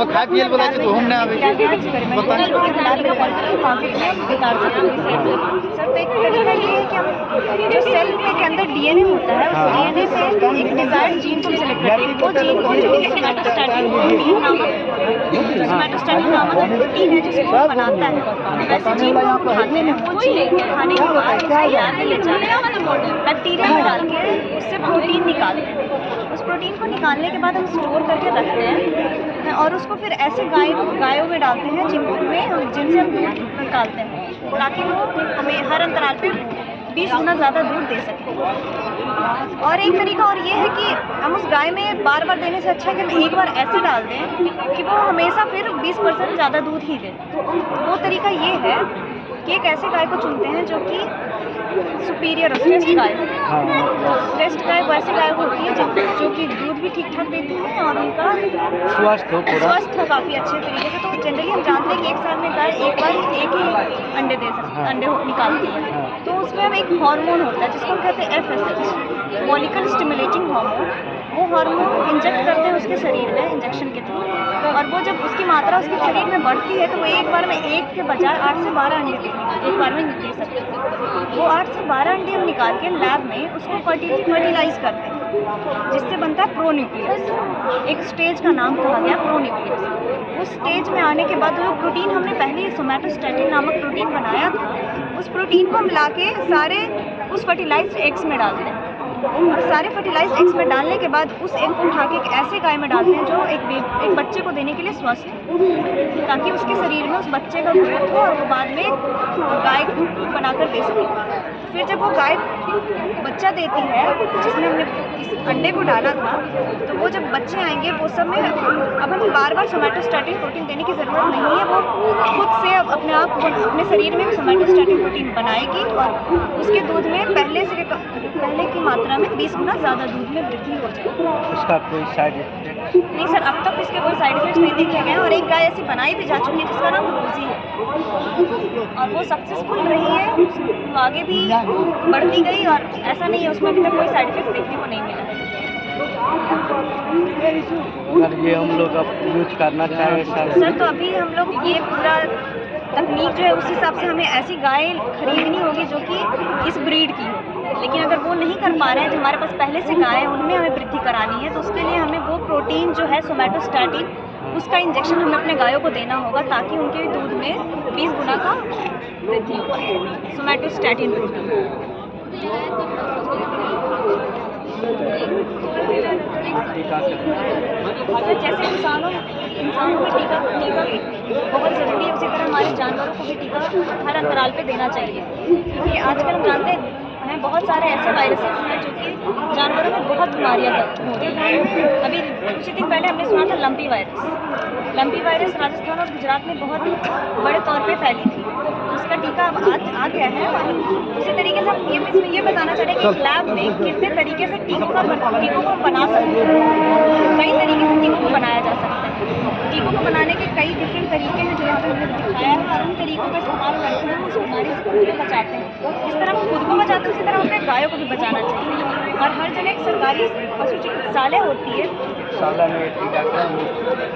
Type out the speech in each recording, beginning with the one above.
अब खाए पिए बोला तो घूमने आवे सर तो एक तरीका ये है कि हम जो सेल के अंदर डीएनए होता है उस डीएनए से एक डिजायर्ड जीन को सेलेक्ट करते हैं। वो जीन को जो कि सोमैटोस्टैटिन नामक प्रोटीन है जिसको बनाता है, वैसे जीन को हम खाते हैं। वो जीन को खाने के बाद उसे लैब में ले जाते हैं, बैक्टीरिया में डाल के उससे प्रोटीन निकालते हैं। उस प्रोटीन को निकालने के बाद हम स्टोर करके रखते हैं और उसको फिर ऐसे गायों में डालते हैं जिनसे हम दूध निकालते हैं, ताकि वो हमें हर अंतराल पे 20 गुना ज़्यादा दूध दे सकें। और एक तरीका और ये है कि हम उस गाय में बार बार देने से अच्छा है कि हम एक बार ऐसे डाल दें कि वो हमेशा फिर 20% ज़्यादा दूध ही दे। वो तरीका ये है कि एक ऐसे गाय को चुनते हैं जो कि सुपीरियर श्रेष्ठ गाय। श्रेष्ठ गाय वो ऐसी गाय होती है जो कि दूध भी ठीक ठाक देती है और उनका स्वस्थ हो काफ़ी अच्छे तरीके से। तो जनरली हम जानते हैं कि एक साल में गाय एक बार एक ही अंडे दे सकती है, अंडे निकालती है। तो उसमें हम एक हार्मोन होता है जिसको हम कहते हैं FSH, फॉलिकल स्टिमुलेटिंग हार्मोन। वो हार्मोन इंजेक्ट करते हैं उसके शरीर में इंजेक्शन के थ्रू, और वो जब उसकी मात्रा उसके शरीर में बढ़ती है तो वो एक बार में एक के बजाय 8 से 12 अंडे एक बार में दे सकते हैं। वो 8 से 12 अंडे हम निकाल के लैब में उसको फर्टिलाइज करते हैं, जिससे बनता है प्रोन्यूक्लियस। एक स्टेज का नाम कहा गया प्रोन्यूक्लियस। उस स्टेज में आने के बाद जो प्रोटीन हमने पहले सोमैटोस्टैटिन नामक प्रोटीन बनाया था, उस प्रोटीन को मिला के सारे उस फर्टिलाइज्ड एग्स में डालते हैं। और सारे फर्टिलाइज्ड एग्स में डालने के बाद उस एग को उठा के एक ऐसे गाय में डालते हैं जो एक बच्चे को देने के लिए स्वस्थ है, ताकि उसके शरीर में उस बच्चे का ग्रोथ हो और वो बाद में गाय बनाकर दे सके। फिर जब वो गाय बच्चा देती है जिसमें हमने इस अंडे को डाला था, तो वो जब बच्चे आएंगे वो सब में अब हमें बार बार सोमैटोस्टैटिन प्रोटीन देने की ज़रूरत नहीं है। वो खुद से अपने आप अपने शरीर में सोमैटोस्टैटिन प्रोटीन बनाएगी और उसके दूध में पहले की मात्रा में 20 गुना ज़्यादा दूध में वृद्धि हो जाएगी। उसका कोई साइड इफेक्ट नहीं सर, अब तक इसके कोई साइड इफेक्ट्स नहीं देखे गए हैं। और एक गाय ऐसी बनाई भी जा चुकी है जिसका नाम रोजी है और वो सक्सेसफुल रही है, वो आगे भी बढ़ती गई और ऐसा नहीं है उसमें अभी तक कोई साइड इफेक्ट देखने को नहीं मिला। अगर ये हम लोग अब यूज करना चाहें सर, तो अभी हम लोग ये पूरा तकनीक जो है उस हिसाब से हमें ऐसी गाय खरीदनी होगी जो कि इस ब्रीड की हो। लेकिन अगर वो नहीं कर पा रहे हैं, जो हमारे पास पहले से गाय है उनमें हमें वृद्धि करानी है, तो उसके लिए हमें वो प्रोटीन जो है सोमैटोस्टैटिन उसका इंजेक्शन हमें अपने गायों को देना होगा, ताकि उनके दूध में 20 गुना का वृद्धि हो पाए। सोमैटोस्टैटिन प्रोटीन जैसे इंसानों में टीका बहुत ज़रूरी है, उसी तरह हमारे जानवरों को भी टीका हर अंतराल पे देना चाहिए। क्योंकि आजकल हम जानते हैं बहुत सारे ऐसे वायरसेस हैं जो कि जानवरों में बहुत बीमारियाँ हो रही हैं। अभी कुछ दिन पहले हमने सुना था लंपी वायरस राजस्थान और गुजरात में बहुत बड़े तौर पे फैली थी। उसका टीका अब आ गया है। और उसी तरीके से हम इसमें ये बताना चाह रहे हैं कि लैब में कितने तरीके से टीकों को बना सकते हैं। कई तरीके से टीकों को बनाया जा सकता है। टीकों को बनाने के कई डिफरेंट तरीके हैं जो यहाँ पर हमने दिखाया है, और उन तरीकों का इस्तेमाल करके हम उस बीमारी से खुद को बचाते हैं। जिस तरह हम खुद को बचाते हैं उसी तरह अपने गायों को भी बचाना चाहिए। और हर जगह एक सरकारी पशु चिकित्सालय होती है।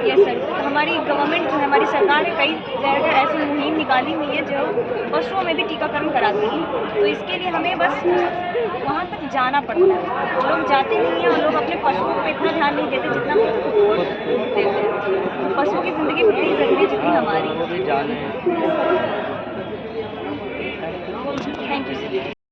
यस सर, हमारी गवर्नमेंट जो है, हमारी सरकार है, कई जगह ऐसी मुहिम निकाली हुई है जो पशुओं में भी टीकाकरण कराती है। तो इसके लिए हमें बस वहाँ तक जाना पड़ता है। लोग जाते नहीं हैं और लोग अपने पशुओं पर इतना ध्यान नहीं देते जितना हम खुद को देते हैं। पशुओं की ज़िंदगी उतनी ज़रूरी है जितनी हमारी। Thank you sir.